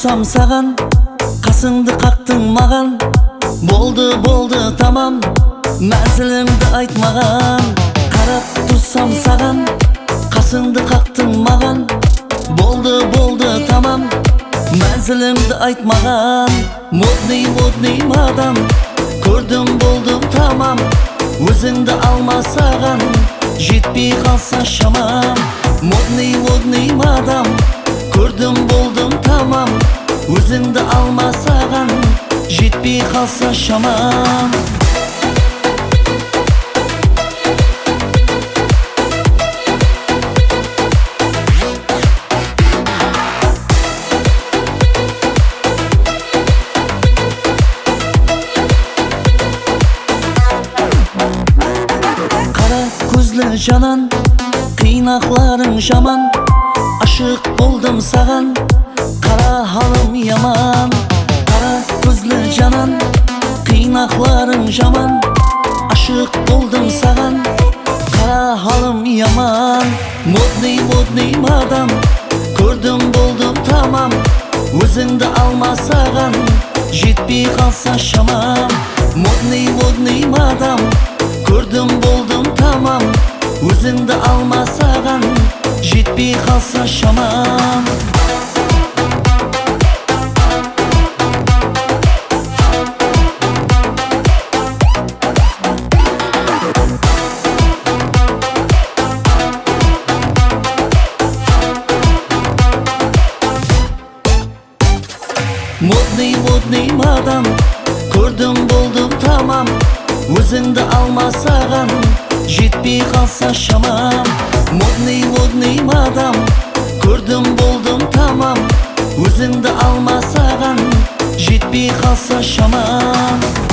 турсам саган, касыңды кактың маган. Болды тамам, мәнзилиңди айтмаган. Карап турсам саган, касыңды кактың маган. Болды тамам, мәнзилиңди айтмаган. Модный мадам, көрдүм болдум тамам. Өзіңді алмасаған, жетпей қалса шамам. Модный мадам, көрдім болдым тамам. Өзіңді алмасаған, жетпей қалса шамам. Көзлі жанан, қиынақларың жаман. Ашық болдым саған, қара халым яман. Қара көзлі жанан, қиынақларың жаман. Ашық болдым саған, қара халым яман. Модный мадам, көрдім болдым тамам. Өзіңді алмасаған, жетпей қалса шамам. Модный мадам, көрдім болдым тамам. Өзіңді алмасаған, жетпей қалса шамам. Модный мадам, көрдім болдым тамам. Өзіңді алмасаған, жетпей қалса шамам. Модный мадам, көрдім болдым тамам. Өзіңді алмасаған, жетпей қалса шамам.